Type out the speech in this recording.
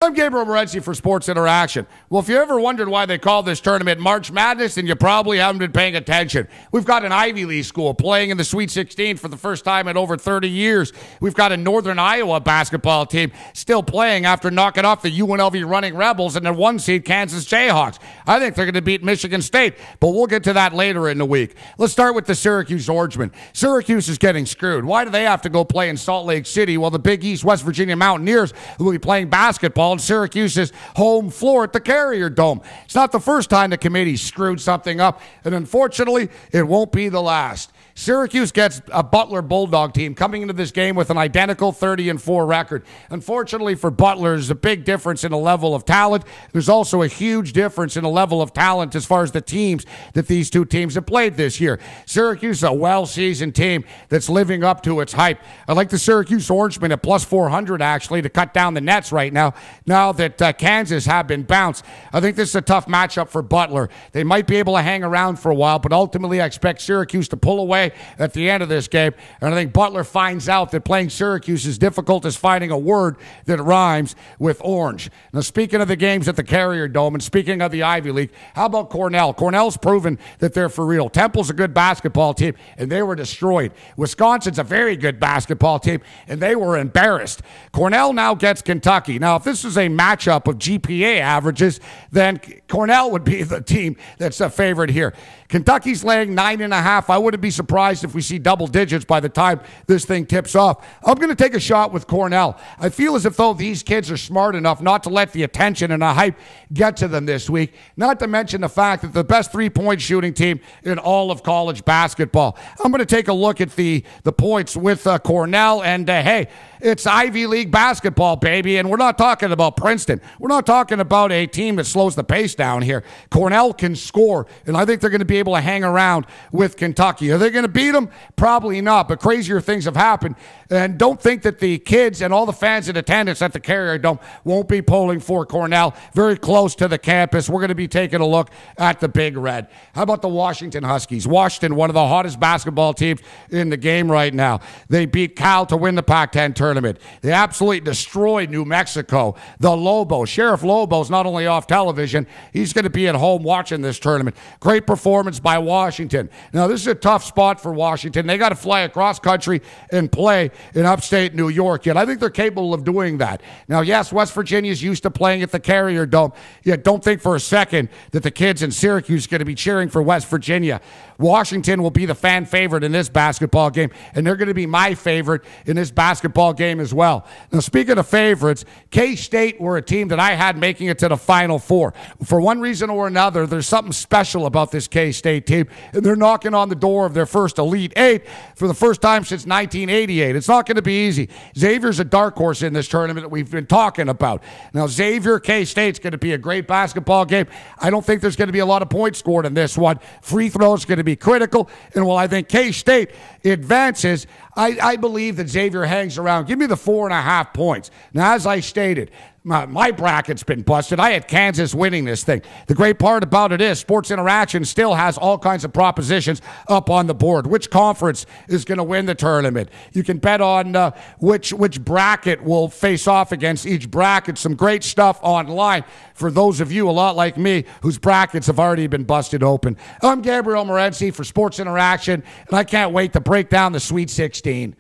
I'm Gabriel Morency for Sports Interaction. Well, if you ever wondered why they call this tournament March Madness, then you probably haven't been paying attention. We've got an Ivy League school playing in the Sweet 16 for the first time in over 30 years. We've got a Northern Iowa basketball team still playing after knocking off the UNLV Running Rebels and the 1-seed Kansas Jayhawks. I think they're going to beat Michigan State, but we'll get to that later in the week. Let's start with the Syracuse Orangemen. Syracuse is getting screwed. Why do they have to go play in Salt Lake City while the Big East West Virginia Mountaineers will be playing basketball on Syracuse's home floor at the Carrier Dome? It's not the first time the committee screwed something up, and unfortunately, it won't be the last. Syracuse gets a Butler Bulldog team coming into this game with an identical 30-4 record. Unfortunately for Butler, there's a big difference in the level of talent. There's also a huge difference in the level of talent as far as the teams that these two teams have played this year. Syracuse is a well-seasoned team that's living up to its hype. I like the Syracuse Orangemen at plus 400, actually, to cut down the nets right now that Kansas have been bounced. I think this is a tough matchup for Butler. They might be able to hang around for a while, but ultimately I expect Syracuse to pull away at the end of this game. And I think Butler finds out that playing Syracuse is difficult as finding a word that rhymes with orange. Now, speaking of the games at the Carrier Dome and speaking of the Ivy League, how about Cornell? Cornell's proven that they're for real. Temple's a good basketball team, and they were destroyed. Wisconsin's a very good basketball team, and they were embarrassed. Cornell now gets Kentucky. Now, if this is a matchup of GPA averages, then Cornell would be the team that's a favorite here. Kentucky's laying 9.5. I wouldn't be surprised if we see double digits by the time this thing tips off. I'm going to take a shot with Cornell. I feel as if though these kids are smart enough not to let the attention and the hype get to them this week, not to mention the fact that the best three-point shooting team in all of college basketball. I'm going to take a look at the points with Cornell, and hey, it's Ivy League basketball, baby, and we're not talking about Princeton. We're not talking about a team that slows the pace down here. Cornell can score, and I think they're going to be able to hang around with Kentucky. Are they going to beat them? Probably not, but crazier things have happened. And don't think that the kids and all the fans in attendance at the Carrier Dome won't be polling for Cornell. Very close to the campus. We're going to be taking a look at the Big Red. How about the Washington Huskies? Washington, one of the hottest basketball teams in the game right now. They beat Cal to win the Pac-10 tournament. They absolutely destroyed New Mexico. The Lobos. Sheriff Lobo's not only off television, he's going to be at home watching this tournament. Great performance by Washington. Now, this is a tough spot for Washington. They got to fly across country and play in upstate New York, yet I think they're capable of doing that. Now, yes, West Virginia's used to playing at the Carrier Dome, yet don't think for a second that the kids in Syracuse are going to be cheering for West Virginia. Washington will be the fan favorite in this basketball game, and they're going to be my favorite in this basketball game as well. Now, speaking of favorites, K-State were a team that I had making it to the Final Four. For one reason or another, there's something special about this K-State team, and they're knocking on the door of their first Elite Eight for the first time since 1988. It's not going to be easy. Xavier's a dark horse in this tournament that we've been talking about. Now, Xavier, K-State's going to be a great basketball game. I don't think there's going to be a lot of points scored in this one. Free throws going to be critical, and while I think K-State advances, I believe that Xavier hangs around. Give me the 4.5 points. Now, as I stated, my bracket's been busted. I had Kansas winning this thing. The great part about it is Sports Interaction still has all kinds of propositions up on the board. Which conference is going to win the tournament? You can bet on which bracket will face off against each bracket. Some great stuff online for those of you, a lot like me, whose brackets have already been busted open. I'm Gabriel Morency for Sports Interaction, and I can't wait to break down the Sweet 16.